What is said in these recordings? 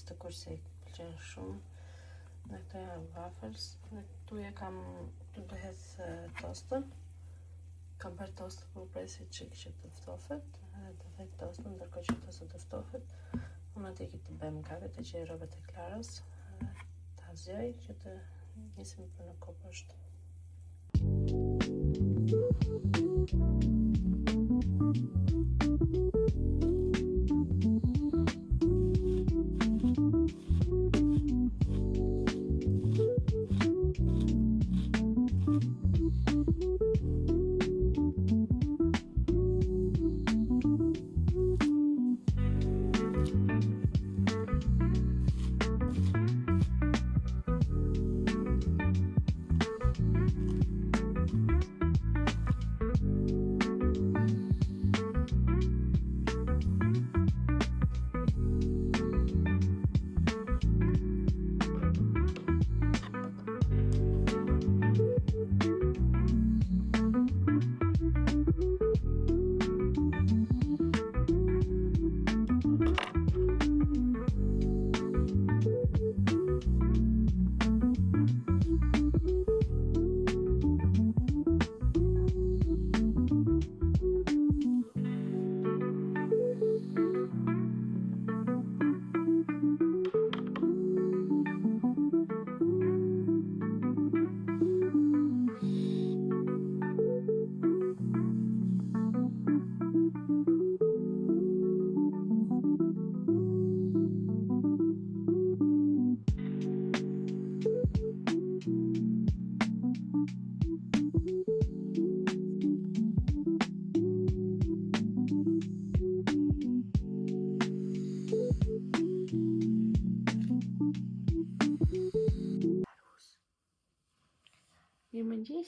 Të kurse pëlqen shumë. Dhe këto janë waffles. Dhe këtu e kam të bëhet tostën. Kam bërë tostë për presi që të ftohet. Dhe të vej tostën, ndërkohë që tosta të ftohet. Unë atë i të bëjmë kafe të që i robët e Klarës. Ta zjoj që të nisim për në kopësht.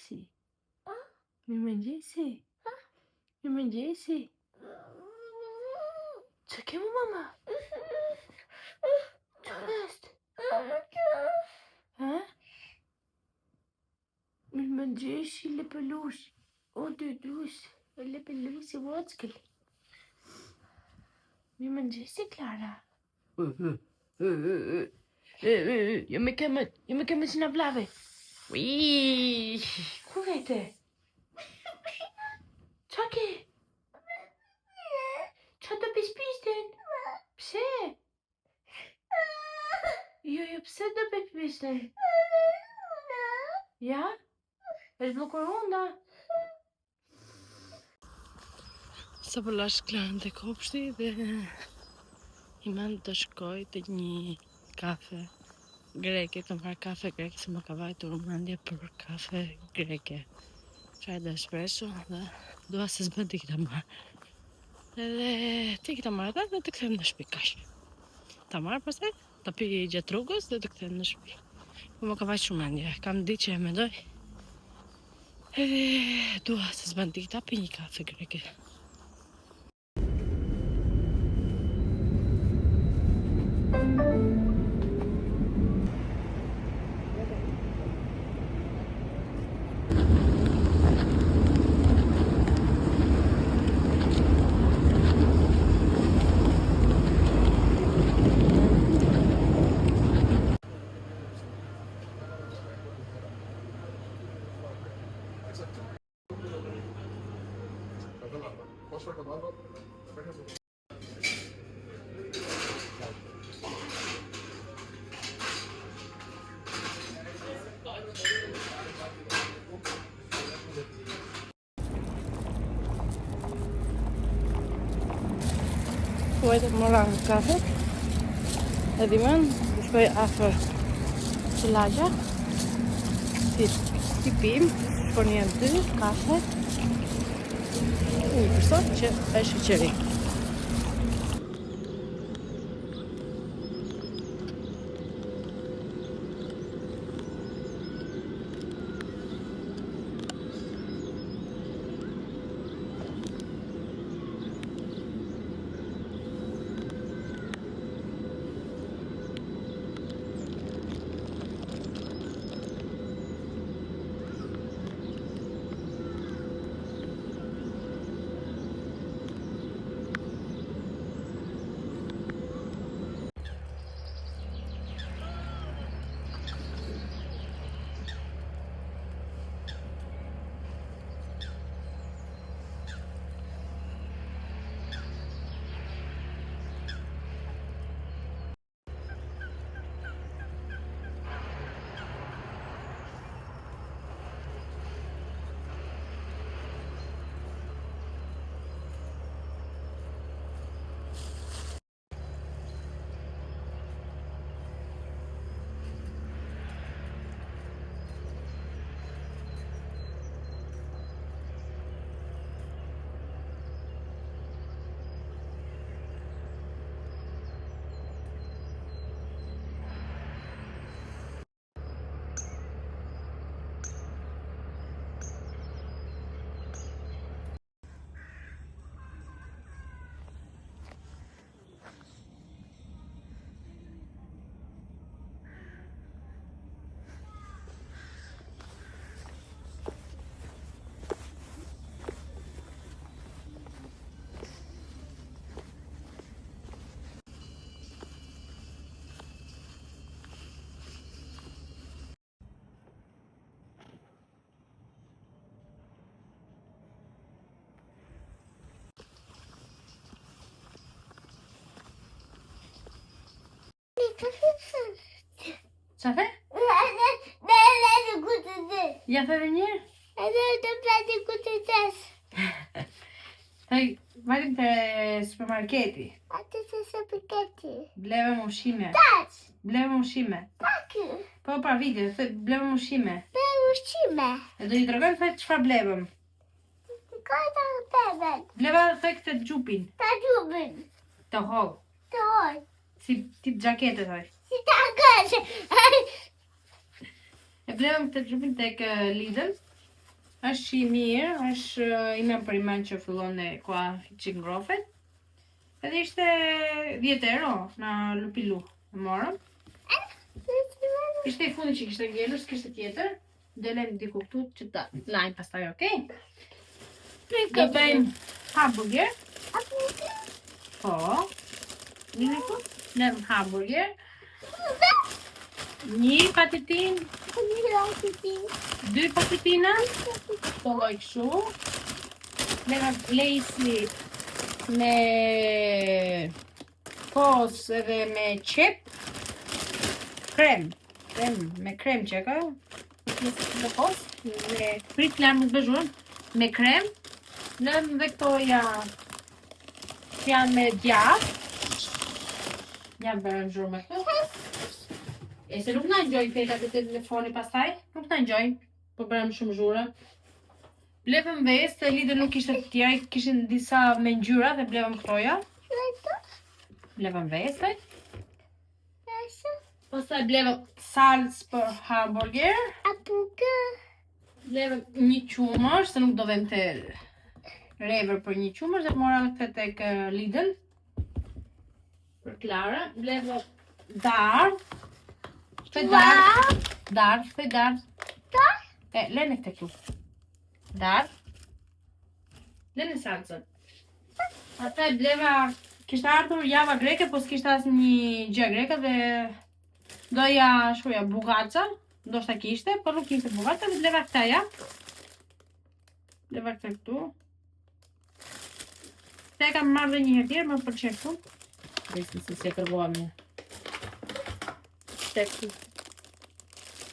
Mirëmëngjesi. Mirëmëngjesi. Mirëmëngjesi. Ç'a ke mu mama? Çfarë është? Ha? Mirëmëngjesi Lepelush. O Dudush, Lepelush i vockël. Mirëmëngjesi Klara. Jo me kemë si na vllave. Ui! Ku vete? Ç'a ke? Ç'a do pispisten? Pse? Jo, pse do pispisten? Ja? Është bllokuar onda. Sa po lash Klarën te kopshti dhe i mand të shkoj te një kafe greke, kam marrë kafe greke se më ka vajtur mendja për kafe greke. Çaj dhe espresso dhe dua se s'bën ti kita marrë. Edhe ti kita marrë dhe të kthejmë në shtëpi kaq. Ta marrë pastaj, ta pi gjatë rrugës dhe të kthejmë në shtëpi. Po më ka vajtur shumë mendje, kam ditë që e mendoj. Edhe dua se s'bën ti kita pi një kafe greke. Vojtë të mora në kafe. Edhe men, të shkoj afër të lagja. Ti pim, por një 2 kafe. Një person që e sheqeri. Qa the? Ja the një? Thaj, varim të supermarketi. Blevëm ushqime. Blevëm ushqime. Po pra video, blevëm ushqime. E do i tregoj thaj çfarë blevëm. Bleva thaj këtë xhupin. Të holl. Si tip xhakete thaj. E blevëm këtë xhupin tek Lidl është i mirë, është i më përmend që fillon e koha çik ngrofet. Edhe ishte 10 euro na Lupilu. E morëm. Ishte i fundi që kishte ngelur, s'kishte tjetër. Delem diku këtu që ta lajm pastaj, okay? Do bëjmë hamburger. Po. Niku, lëm hamburger. Një patetin. 2 patetina. Po lloj kështu. Lëm lejsi me kos edhe me qep. Krem me krem që ka. Me kos, me prit larmë të bëzhurën, me krem. Lëm dhe këtoja që janë me djath. Janë bërën zhurë me këtu. E se nuk na ngjojnë fetat e telefoni pastaj, nuk na ngjojnë, po bërëm shumë zhurë. Blevëm vesë, të Lidl nuk ishte të tjera, kishin disa me ngjyra dhe blevëm këtoja. Blevëm vesë. Pastaj blevëm salcë për hamburger. Blevëm një qumësh, se nuk do vëm të rever për një qumësh, dhe mora këtë tek Lidl. Për Klara. Blevëm dar. Dar. Lene këtë këtu. Dar. Lene salcën. Ata e bleva, kishte ardhur java greke, po s'kishte asë një gjë greke dhe doja shkoja bugaca, ndoshta kishte, po nuk kishte bugaca, dhe bleva këtaja. Bleva këtë këtu. Këta e kam marrë dhe një herë tjerë, më pëlqen këtu. Vesi se e kërgoam një. Këtu.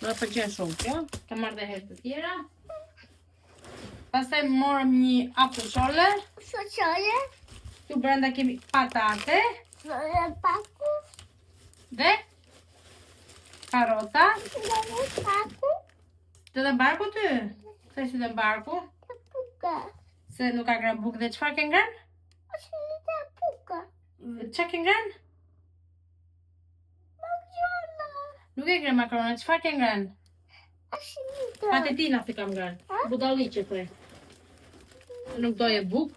Më pëlqen shumë kjo, kam marrë dhe herë të tjera. Pastaj morëm një afërshole. Tu brenda kemi patate. Dhe karota. Të dhe barku ty? Se si dhe barku? Se nuk ka ngrënë bukë dhe qëfar ke ngrënë? Qa ke ngrënë? Nuk e ngrënë makarona, qëfar ke ngrënë? Patetina si kam ngrënë. Budalliqe të. Nuk doje bukë.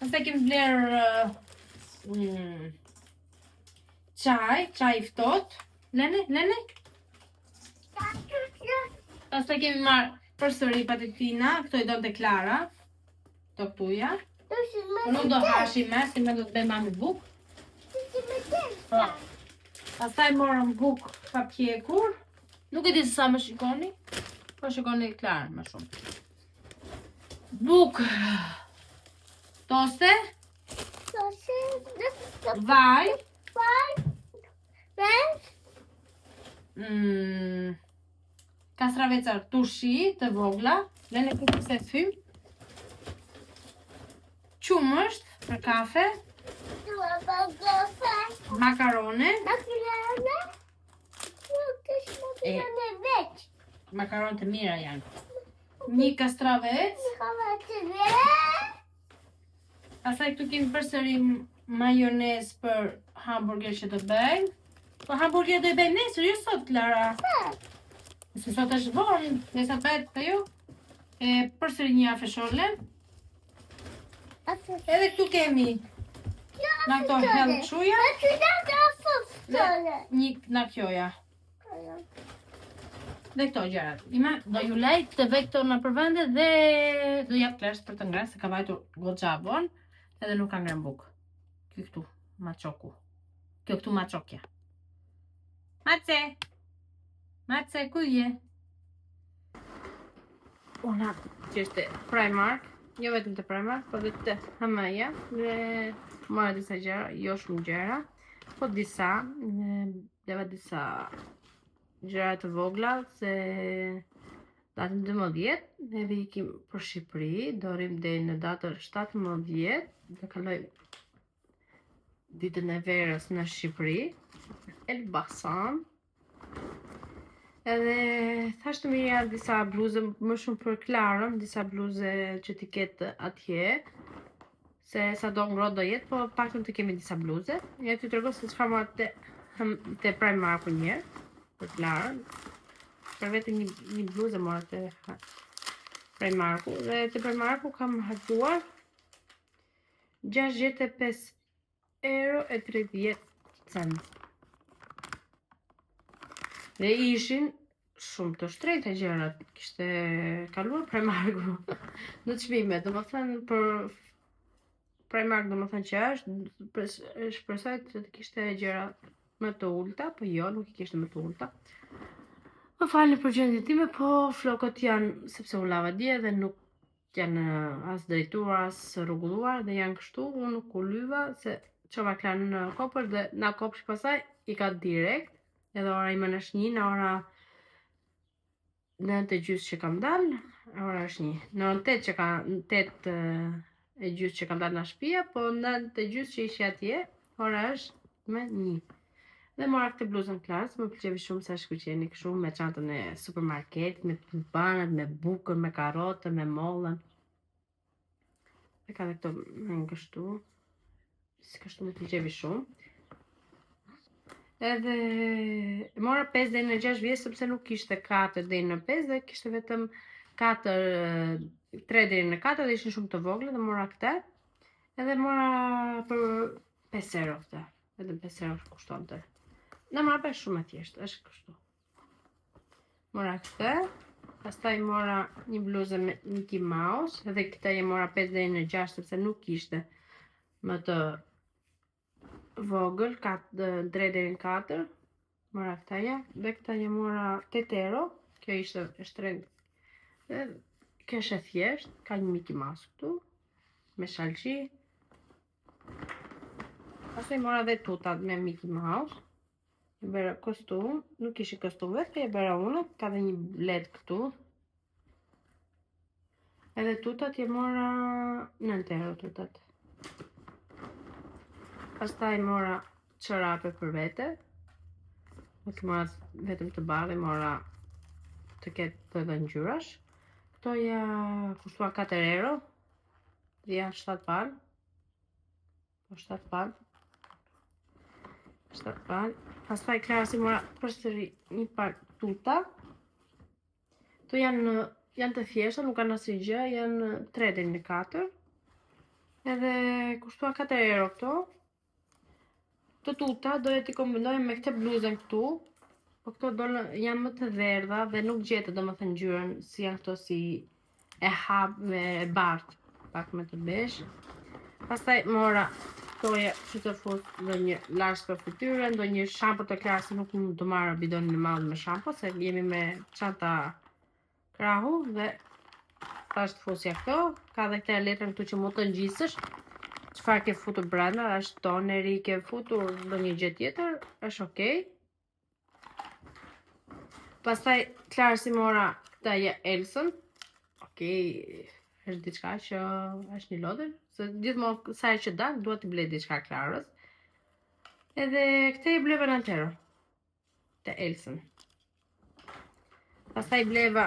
Pastaj kemi blerë çaj ftohtë. Lene. Pastaj kemi marrë përsëri patetina, këto i donte Klara. Këto këtuja. Nuk do hashim me, si me do të bëjmë mami bukë. Pastaj morëm bukë pa pjekur. Nuk e di se sa më shikoni, po shikoni Klara më shumë. Bukë toste. Vaj. Kastraveca turshi të vogla. Lene këtë se thym. Qumësht për kafe. Makarone. Makaronë të mira janë. Një kastravec. Pastaj këtu kemi përsëri majonez për hamburger që do bëjmë. Po hamburger do i bëjmë nesër, jo sot, Klara. Se sot është vonë, nesër bëhet të ju. Përsëri një afërshole. Edhe këtu kemi na këto hellë shuja. Një na kjoja. Dhe këto gjërat. Ima, do ju lejt të vej këto në përvende dhe do jap Klarës për të ngrënë, se ka vajtur goxha vonë, edhe nuk ka ngrënë bukë. Kjo këtu, maçoku. Kjo këtu maçokja. Mace, ku je? Ona që është Primark, jo vetëm të Primark, por dhe të HM-ja, dhe mora disa gjëra, jo shumë gjëra, po disa gjëra të vogla, se datën 12, neve ikim për Shqipëri, dorim dhe në datën 17, dhe kaloj ditën e verës në Shqipëri, Elbasan. Edhe thashtë më ja disa bluze, më shumë për Klarën, disa bluze që t'i ketë atje, se sa do ngrot do jetë, po paktën të kemi disa bluze. Ja t'ju tregoj se çfarë mora te Primark për njerë, për Klarën. Për vetë një bluze mora te Primarku. Dhe të Primarku kam harxuar 65,30 €. Dhe ishin shumë të shtrenjta gjërat. Kishte kaluar Primarku në çmime, domethënë për Primark domethënë që shpresoj të kishte gjëra më të ulta, po jo, nuk i kishte më të ulta. Më falni për gjendjen time, po flokët janë, sepse u lava dje dhe nuk janë as drejtuar as rregulluar dhe janë kështu, unë nuk u lyva se çova klan në kopër dhe na kopsh pasaj i ka direkt, edhe ora ime është 1, në ora 9:30 që kam dalë, ora është 1. Në 8 që ka 8:30 që kam dalë nga shtëpia, po 9:30 që ishte atje, ora është me 1. Dhe mora këtë bluzën Clarks, më pëlqevi shumë se është kuqeni kështu me çantën e supermarketit, me tulpanat, me bukën, me karrotën, me mollën. E ka dhe këto me kështu. Si kështu më pëlqevi shumë. Edhe mora 5 deri në 6 vjeç sepse nuk kishte 4 deri në 5 dhe kishte vetëm 3 deri në 4 dhe ishin shumë të vogla dhe mora këtë. Edhe mora për 5 € këtë. Vetëm 5 € kushtonte. Në mrapa është shumë e thjeshtë, është kështu. Mora këtë, pastaj mora një bluzë me Mickey Mouse, edhe këtë e mora 5 deri në 6 sepse nuk kishte më të vogël, 3 deri në 4. Mora këtë ja, dhe këtë e mora 8 €, kjo ishte e shtrenjtë. Dhe kjo është e thjeshtë, ka një Mickey Mouse këtu, me shalqi. Pastaj mora dhe tutat me Mickey Mouse. E bëra kostum, nuk ishi kostum vetë, e bëra unë, ka dhe një led këtu. Edhe tutat e mora 9 € tutat. Pastaj mora çorape për vete. Nuk mora vetëm të bardhë, mora të ketë të dhe ngjyrash. Këto ja kushtuan 4 €. Dhe janë 7 palë. Po 7 palë. 7 palë. Pastaj Clarksi mora përsëri një palë tuta. Këto janë të thjeshta, nuk kanë asnjë gjë, janë 3 deri në 4. Edhe kushtuan 4 € këto. Këto tuta doja t'i kombinoja me këtë bluzën këtu, po këto janë më të verdha dhe nuk gjetë domethënë ngjyrën si janë këto si e hap me bardhë, pak me të besh. Pastaj mora këtoja që të fut ndonjë lars për fytyrë, ndonjë shampo të Clarksi, nuk mund të marrë bidonin e madh me shampo, se jemi me çanta krahu dhe tash të fusja këto, ka dhe këta letra këtu që mund të ngjisësh. Çfarë ke futur brenda, është toneri, ke futur ndonjë gjë tjetër, është okay. Pastaj Clarksi mora këta ja Elsën. Okej, është diçka që është një lodër, se gjithmonë sa që dal, dua t'i blej diçka Clarës. Edhe këtë i bleva 9 €. Të Elsën. Pastaj bleva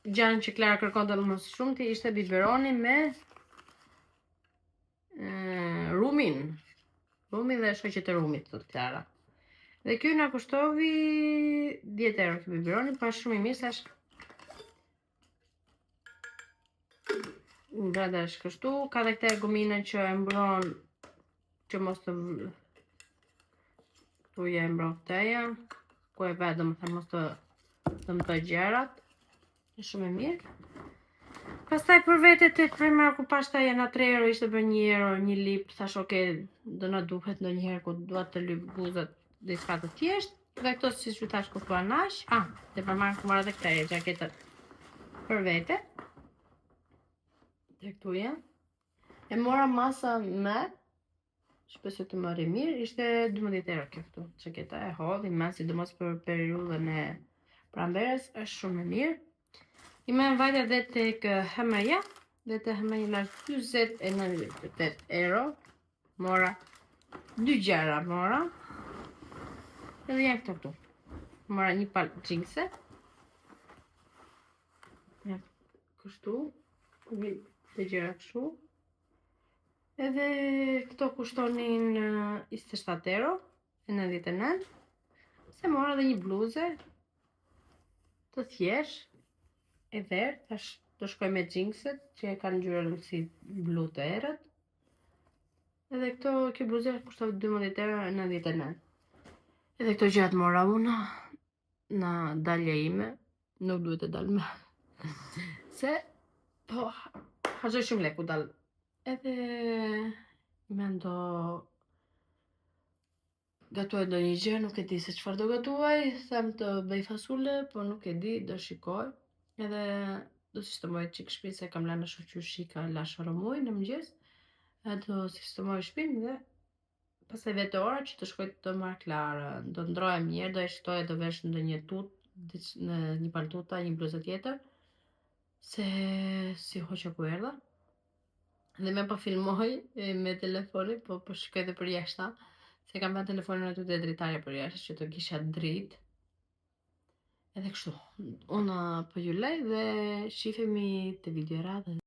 gjanë që Klara kërkonte më shumë, ishte biberoni me rumin. Rumi dhe shoqet e rumit, thot Klara. Dhe kjo na kushtovi 10 € ky biberoni, pa shumë i mirë se është brenda është kështu, ka dhe këtë gomina që e mbron që mos të këtu ja e mbron këteja, ku e vetë domethënë mos të dëmtoj gjërat. Është shumë e mirë. Pastaj për vete të Primarku pashta janë 3 € ishte për 1 € një lip, thash okay, do na duhet ndonjëherë ku dua të lyp buzët diçka të thjeshtë. Dhe këto siç ju thash kushtuan aq. Te Primarku mora edhe këtë xhaketën për vete. Dhe këtu janë. E mora masa me, shpresoj të marrë mirë, ishte 12 € kjo këtu. Xhaketa e hodhi me, sidomos për periudhën e pranverës, është shumë e mirë. I me vajta dhe tek HM-ja, dhe të HM-ja në 49,8 €. Mora 2 gjëra mora. Edhe janë këto. Mora një palë xhinse. Ja, kështu. Të gjëra kështu. Edhe këto kushtonin 27 € 99. Se mora dhe një bluze të thjesht e verë, tash do shkoj me xhinkset që e kanë ngjyrën si blu të errët. Edhe kjo bluzë kushton 12,99 €. Edhe këto gjërat mora unë në dalja ime, nuk duhet të dal me. Se po harxoj shumë lek u dal. Edhe mendo gatuaj ndonjë gjë, nuk e di se çfarë do gatuaj, them të bëj fasule, po nuk e di, do shikoj. Edhe do sistemoj çik shtëpinë se kam lënë shoqyr shika lash muj në mëngjes. Do sistemoj shtëpinë dhe pastaj vetë ora që të shkoj të marr Klarën, do ndrohem mirë, do e shtoja, do vesh ndonjë në një paltuta, një bluzë tjetër, se si hoqja ku erdha. Dhe me pa filmoj me telefonin, po shkoj edhe për jashta, se kam bën telefonin aty te dritarja për jashtë që të kisha dritë. Edhe kështu, unë po ju lej dhe shihemi te video radhës.